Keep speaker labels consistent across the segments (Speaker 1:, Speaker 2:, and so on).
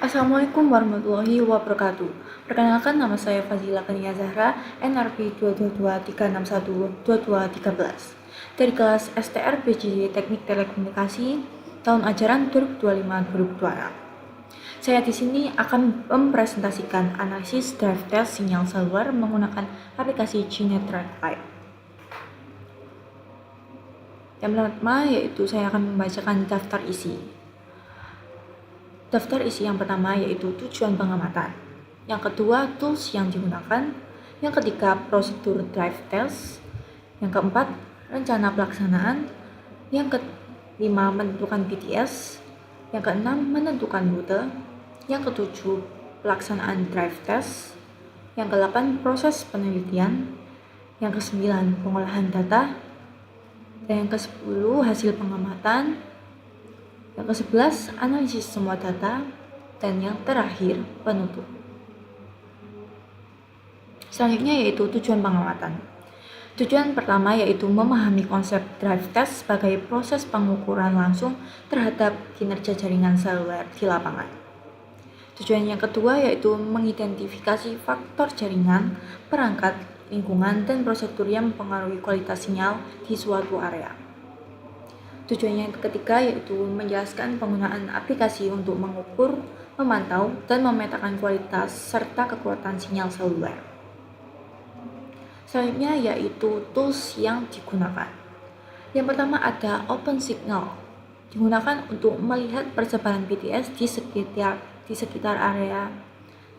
Speaker 1: Assalamualaikum warahmatullahi wabarakatuh. Perkenalkan, nama saya Fazila Kania Zahra, NRP 222-361-2213 dari kelas STR PJJ Teknik Telekomunikasi tahun ajaran 2025-2026. Saya di sini akan mempresentasikan analisis drive test sinyal seluler menggunakan aplikasi GNetRack Lite. Yang pertama yaitu saya akan membacakan daftar isi. Daftar isi yang pertama yaitu tujuan pengamatan. Yang kedua, tools yang digunakan. Yang ketiga, prosedur drive test. Yang keempat, rencana pelaksanaan. Yang kelima, menentukan BTS. Yang keenam, menentukan rute. Yang ketujuh, pelaksanaan drive test. Yang kedelapan, proses penelitian. Yang kesembilan, pengolahan data. Dan yang kesepuluh, hasil pengamatan. Yang ke-11, analisis semua data. Dan yang terakhir, penutup. Selanjutnya yaitu tujuan pengamatan. Tujuan pertama yaitu memahami konsep drive test sebagai proses pengukuran langsung terhadap kinerja jaringan seluler di lapangan. Tujuan yang kedua yaitu mengidentifikasi faktor jaringan, perangkat, lingkungan, dan prosedur yang mempengaruhi kualitas sinyal di suatu area. Tujuan yang ketiga yaitu menjelaskan penggunaan aplikasi untuk mengukur, memantau, dan memetakan kualitas serta kekuatan sinyal seluler. Selanjutnya yaitu tools yang digunakan. Yang pertama ada OpenSignal, digunakan untuk melihat persebaran BTS di sekitar area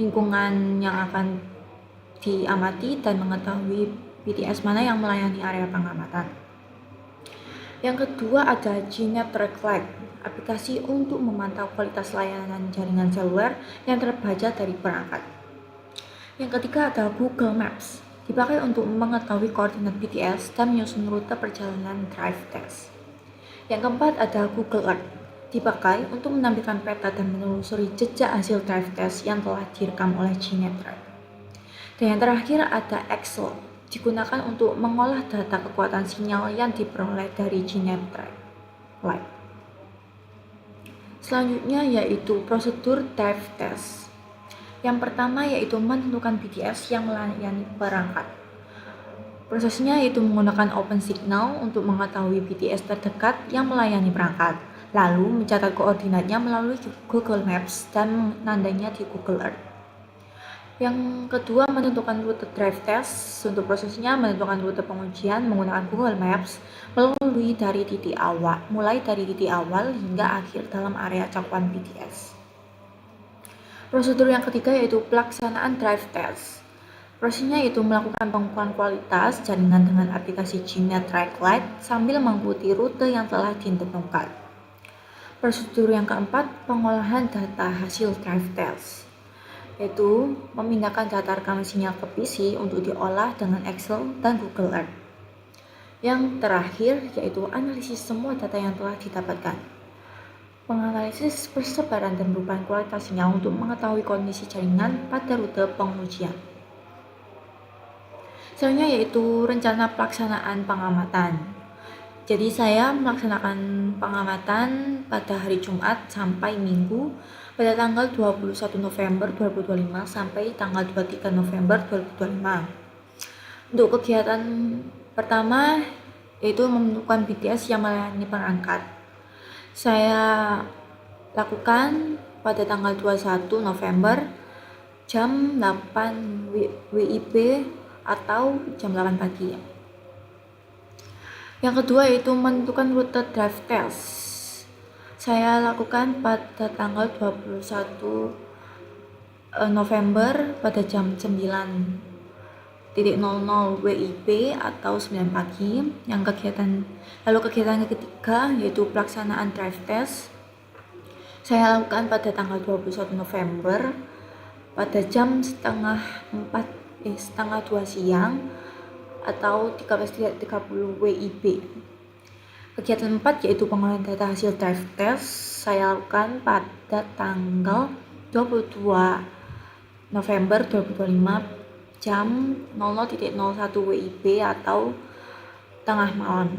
Speaker 1: lingkungan yang akan diamati dan mengetahui BTS mana yang melayani area pengamatan. Yang kedua ada GNetRack Lite, aplikasi untuk memantau kualitas layanan jaringan seluler yang terbaca dari perangkat. Yang ketiga ada Google Maps, dipakai untuk mengetahui koordinat BTS dan menyusun rute perjalanan drive test. Yang keempat ada Google Earth, dipakai untuk menampilkan peta dan menelusuri jejak hasil drive test yang telah direkam oleh GNetRack. Dan yang terakhir ada Excel, digunakan untuk mengolah data kekuatan sinyal yang diperoleh dari GNetRack Lite. Selanjutnya yaitu prosedur drive test. Yang pertama yaitu menentukan BTS yang melayani perangkat. Prosesnya yaitu menggunakan OpenSignal untuk mengetahui BTS terdekat yang melayani perangkat, lalu mencatat koordinatnya melalui Google Maps dan menandainya di Google Earth. Yang kedua, menentukan rute drive test. Untuk prosesnya, menentukan rute pengujian menggunakan Google Maps mulai dari titik awal hingga akhir dalam area cakupan BTS. Prosedur yang ketiga yaitu pelaksanaan drive test. Prosesnya yaitu melakukan pengukuran kualitas jaringan dengan aplikasi GNetRack Lite sambil mengikuti rute yang telah ditentukan. Prosedur yang keempat, pengolahan data hasil drive test, yaitu memindahkan data rekaman sinyal ke PC untuk diolah dengan Excel dan Google Earth. Yang terakhir yaitu analisis semua data yang telah didapatkan. Menganalisis persebaran dan perubahan kualitas sinyal untuk mengetahui kondisi jaringan pada rute pengujian. Selanjutnya yaitu rencana pelaksanaan pengamatan. Jadi saya melaksanakan pengamatan pada hari Jumat sampai Minggu pada tanggal 21 November 2025 sampai tanggal 23 November 2025. Untuk kegiatan pertama yaitu menentukan BTS yang melayani perangkat. Saya lakukan pada tanggal 21 November jam 8 WIB atau jam 8 pagi. Yang kedua yaitu menentukan rute drive test. Saya lakukan pada tanggal 21 November pada jam 9.00 WIB atau 9 pagi. Lalu kegiatan ketiga yaitu pelaksanaan drive test. Saya lakukan pada tanggal 21 November pada jam setengah 2 siang atau 13.30 WIB. Kegiatan 4 yaitu pengolahan data hasil drive test. Saya lakukan pada tanggal 22 November 2025 jam 00.01 WIB atau tengah malam.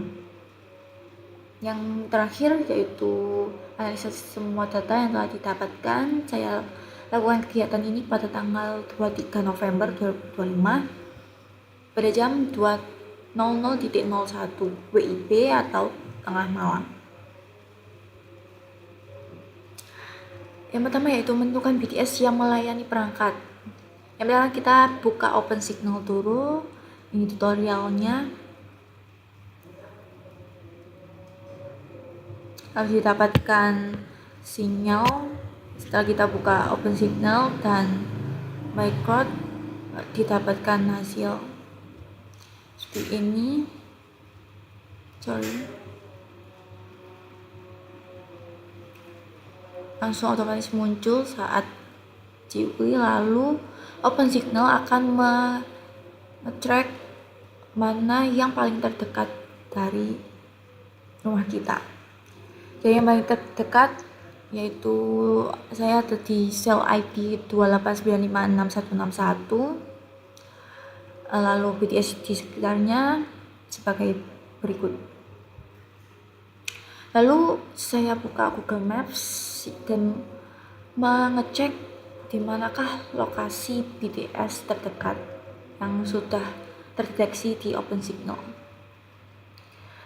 Speaker 1: Yang terakhir yaitu analisis semua data yang telah didapatkan. Saya lakukan kegiatan ini pada tanggal 23 November 2025 pada jam 20.01 WIB atau tengah malam. Yang pertama yaitu menentukan BTS yang melayani perangkat. Yang pertama kita buka OpenSignal dulu. Ini tutorialnya. Harus didapatkan sinyal. Setelah kita buka OpenSignal dan MyCrowd, didapatkan hasil seperti ini. Langsung otomatis muncul saat diuji. Lalu OpenSignal akan track mana yang paling terdekat dari rumah kita. Jadi yang paling terdekat yaitu saya ada di sel ID 289566161. Lalu BTS di sekitarnya sebagai berikut. Lalu saya buka Google Maps dan mengecek di manakah lokasi BTS terdekat yang sudah terdeteksi di OpenSignal.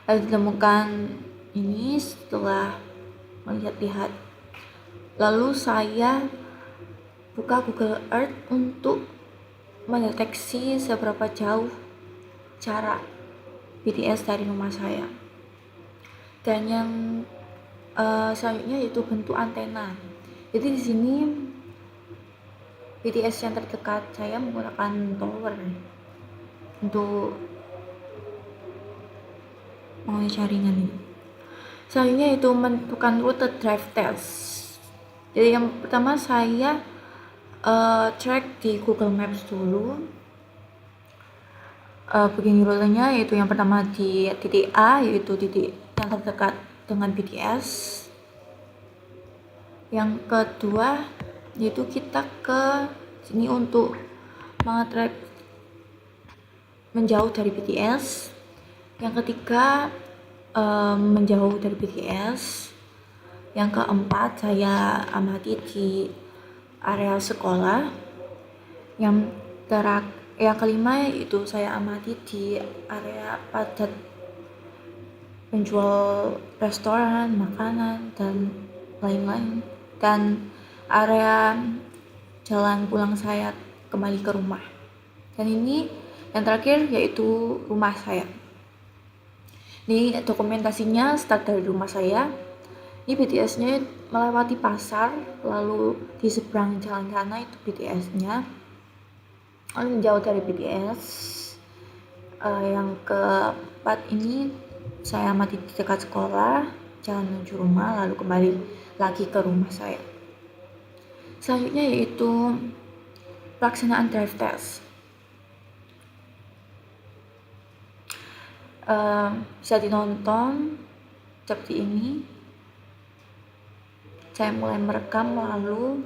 Speaker 1: Lalu ditemukan ini setelah melihat-lihat. Lalu saya buka Google Earth untuk mendeteksi seberapa jauh jarak BTS dari rumah saya. Dan yang selanjutnya yaitu bentuk antena. Jadi di sini BTS yang terdekat saya menggunakan tower untuk menguji jaringan ini. Selanjutnya itu menentukan rute drive test. Jadi yang pertama saya track di Google Maps dulu. Begini rutenya, yaitu yang pertama di titik A, yaitu titik yang terdekat dengan BTS. Yang kedua yaitu kita ke sini untuk mengetrack menjauh dari BTS. Yang ketiga menjauh dari BTS. Yang keempat saya amati di area sekolah. Yang kelima itu saya amati di area padat penjual restoran, makanan dan lain-lain, dan area jalan pulang saya kembali ke rumah. Dan ini yang terakhir yaitu rumah saya. Ini dokumentasinya start dari rumah saya. Ini BTS-nya melewati pasar, lalu di seberang jalan sana itu BTS-nya. Lalu menjauh dari BTS. Yang keempat ini saya amati di dekat sekolah, jalan menuju rumah, lalu kembali lagi ke rumah saya. Selanjutnya yaitu pelaksanaan drive test. Bisa ditonton seperti ini. Saya mulai merekam, lalu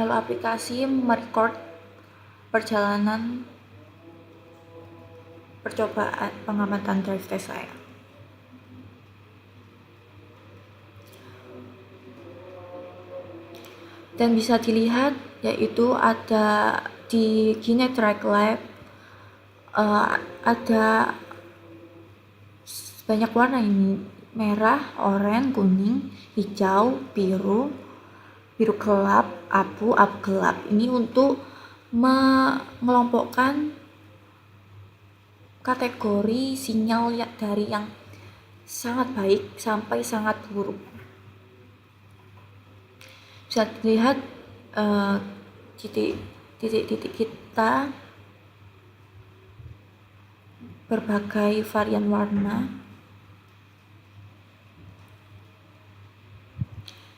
Speaker 1: aplikasi merecord perjalanan percobaan pengamatan drive test saya. Dan bisa dilihat yaitu ada di Kinetrack Lab ada banyak warna ini: merah, oranye, kuning, hijau, biru gelap, abu gelap. Ini untuk mengelompokkan kategori sinyal dari yang sangat baik sampai sangat buruk. Bisa dilihat titik-titik kita berbagai varian warna.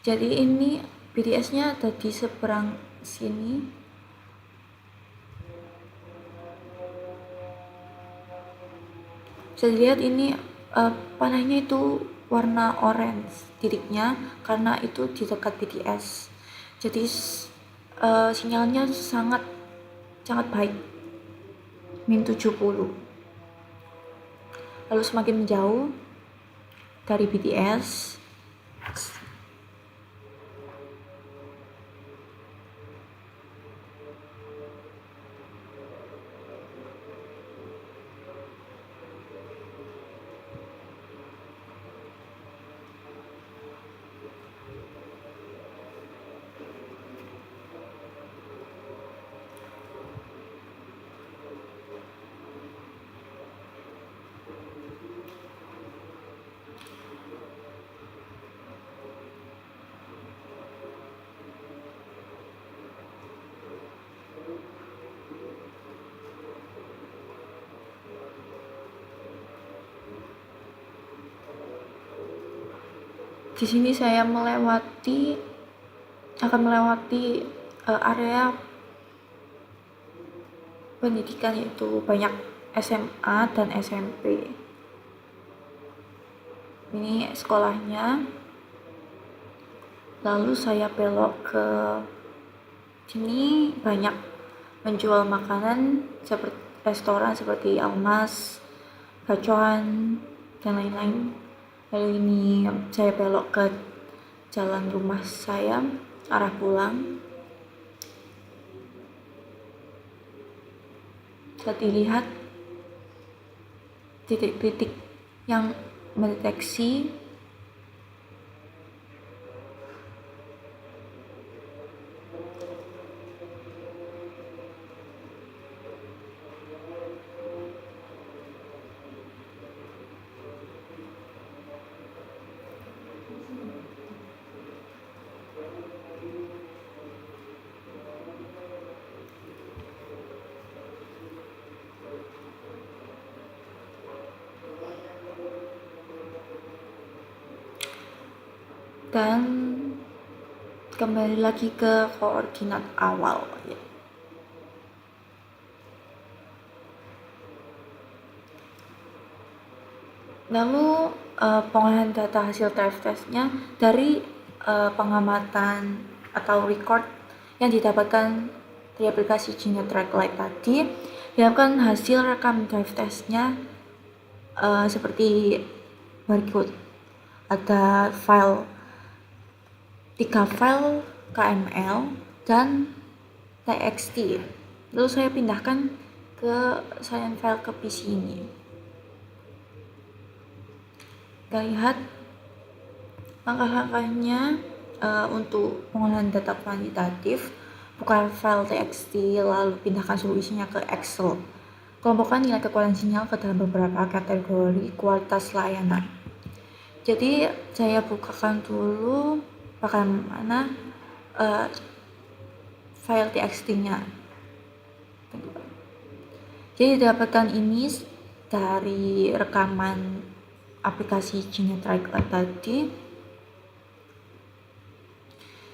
Speaker 1: Jadi ini BTS-nya ada di seberang sini. Bisa dilihat ini panahnya itu warna orange titiknya karena itu di dekat BTS. Jadi sinyalnya sangat baik, min 70. lalu semakin menjauh dari BTS. Di sini saya akan melewati area pendidikan, yaitu banyak SMA dan SMP. Ini sekolahnya. Lalu saya belok ke sini, banyak menjual makanan seperti restoran seperti Almas, Gacuan, dan lain-lain. Lalu ini saya belok ke jalan rumah saya, arah pulang. Bisa dilihat titik-titik yang mendeteksi dan kembali lagi ke koordinat awal. Lalu pengolahan data hasil drive testnya dari pengamatan atau record yang didapatkan dari aplikasi Genetrack Lite tadi, dilakukan hasil rekam drive testnya seperti berikut. Ada file 3 file KML dan TXT. Lalu saya pindahkan ke silent file ke PC ini. Kita lihat langkah-langkahnya untuk pengolahan data kuantitatif. Buka file TXT, lalu pindahkan seluruh isinya ke Excel. Kelompokkan nilai kekuatan sinyal ke dalam beberapa kategori kualitas layanan. Jadi saya bukakan dulu bagaimana file TXT-nya. Jadi dapatkan ini dari rekaman aplikasi Genetrack tadi.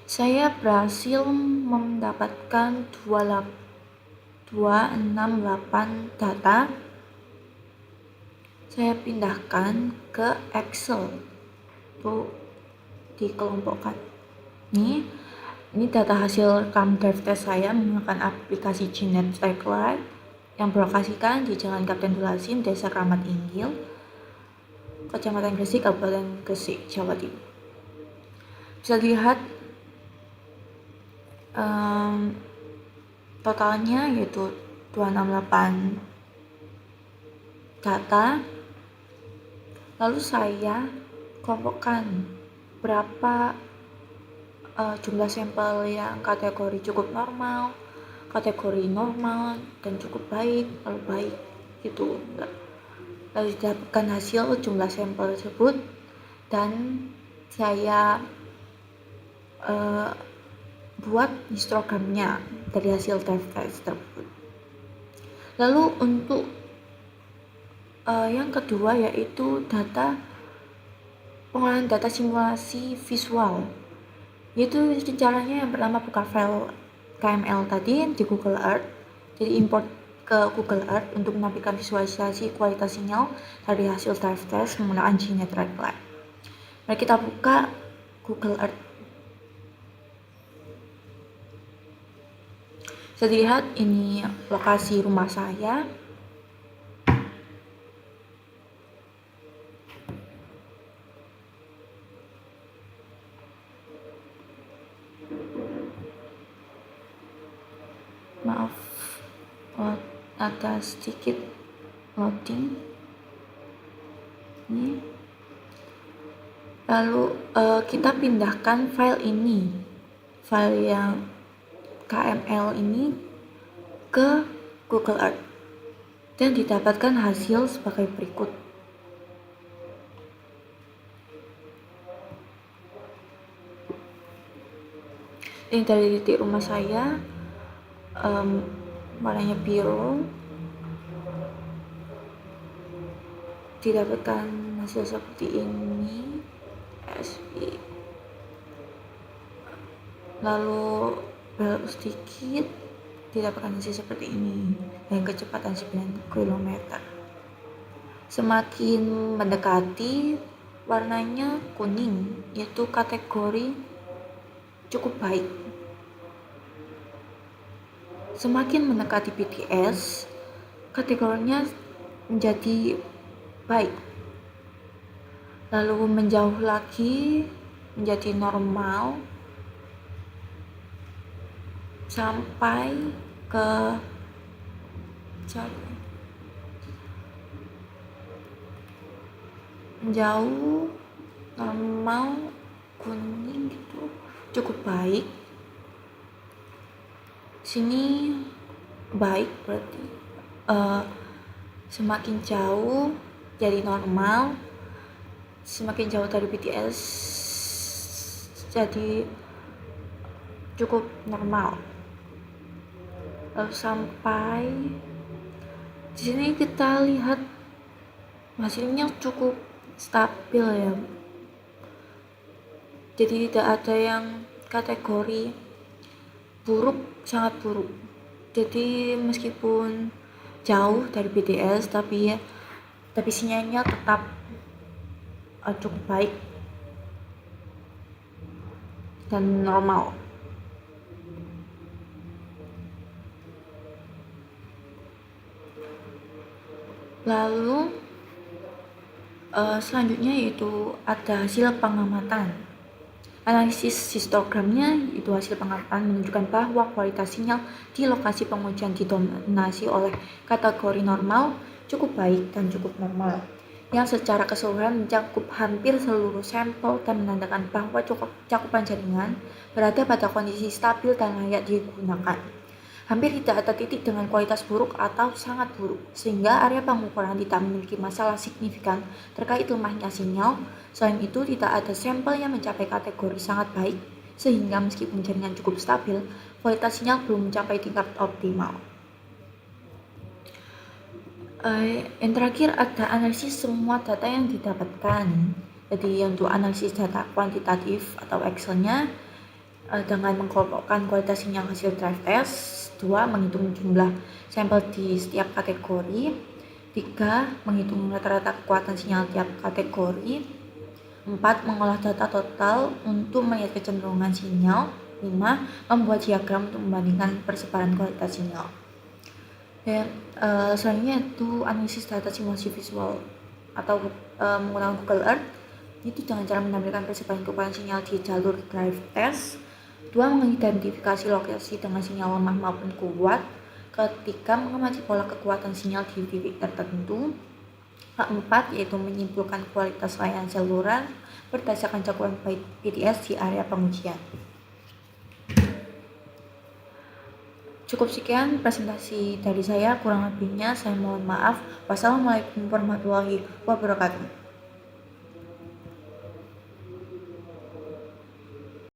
Speaker 1: Saya berhasil mendapatkan 268 data. Saya pindahkan ke Excel untuk dikelompokkan. Ini data hasil rekam drive test saya menggunakan aplikasi Genetrack Lite yang berlokasikan di Jalan Kapten Dulasin, Desa Kramat Inggil, Kecamatan Gresik, Kabupaten Gresik, Jawa Timur. Bisa dilihat totalnya yaitu 268 data. Lalu saya kelompokkan berapa jumlah sampel yang kategori cukup normal, kategori normal, dan cukup baik, lalu baik gitu. Lalu didapatkan hasil jumlah sampel tersebut, dan saya buat histogramnya dari hasil test tersebut. Lalu untuk yang kedua yaitu pengolahan data simulasi visual, yaitu caranya yang pertama buka file KML tadi di Google Earth. Jadi import ke Google Earth untuk menampilkan visualisasi kualitas sinyal dari hasil drive test menggunakan Genetrack Lite. Mari kita buka Google Earth. Bisa dilihat ini lokasi rumah saya. Maaf, ada sedikit loading. Ini. Lalu kita pindahkan file yang KML ini ke Google Earth dan didapatkan hasil sebagai berikut. Ini dari titik rumah saya, warnanya biru, didapatkan hasil seperti ini, SI. Lalu belok sedikit, didapatkan hasil seperti ini dengan kecepatan 9 km. Semakin mendekati, warnanya kuning, yaitu kategori cukup baik. Semakin mendekati BTS, kategorinya menjadi baik. Lalu menjauh lagi menjadi normal sampai ke menjauh normal kuning gitu, cukup baik. Sini baik berarti semakin jauh jadi normal, semakin jauh dari BTS jadi cukup normal. Lalu sampai di sini kita lihat hasilnya cukup stabil ya. Jadi tidak ada yang kategori buruk, sangat buruk. Jadi meskipun jauh dari BTS tapi sinyalnya tetap cukup baik dan normal. Lalu selanjutnya yaitu ada hasil pengamatan. Analisis histogramnya itu hasil pengamatan menunjukkan bahwa kualitas sinyal di lokasi pengujian didominasi oleh kategori normal, cukup baik, dan cukup normal, yang secara keseluruhan mencakup hampir seluruh sampel dan menandakan bahwa cakupan jaringan berada pada kondisi stabil dan layak digunakan. Hampir tidak ada titik dengan kualitas buruk atau sangat buruk, sehingga area pengukuran tidak memiliki masalah signifikan terkait lemahnya sinyal. Selain itu, tidak ada sampel yang mencapai kategori sangat baik, sehingga meskipun jaringan cukup stabil, kualitas sinyal belum mencapai tingkat optimal. Yang terakhir ada analisis semua data yang didapatkan. Jadi untuk analisis data kuantitatif atau Excel-nya dengan mengkelompokkan kualitas sinyal hasil drive test. 2. Menghitung jumlah sampel di setiap kategori. 3. Menghitung rata-rata kekuatan sinyal tiap kategori. 4. Mengolah data total untuk melihat kecenderungan sinyal. 5. Membuat diagram untuk membandingkan persebaran kualitas sinyal. Dan selanjutnya itu analisis data simulasi visual atau menggunakan Google Earth. Itu dengan cara menampilkan persebaran kekuatan sinyal di jalur drive test. 2. Mengidentifikasi lokasi dengan sinyal lemah maupun kuat. Ketiga, mengamati pola kekuatan sinyal di titik tertentu. Keempat, yaitu menyimpulkan kualitas layanan seluler berdasarkan cakupan BTS di area pengujian. Cukup sekian presentasi dari saya, kurang lebihnya saya mohon maaf. Wassalamualaikum warahmatullahi wabarakatuh.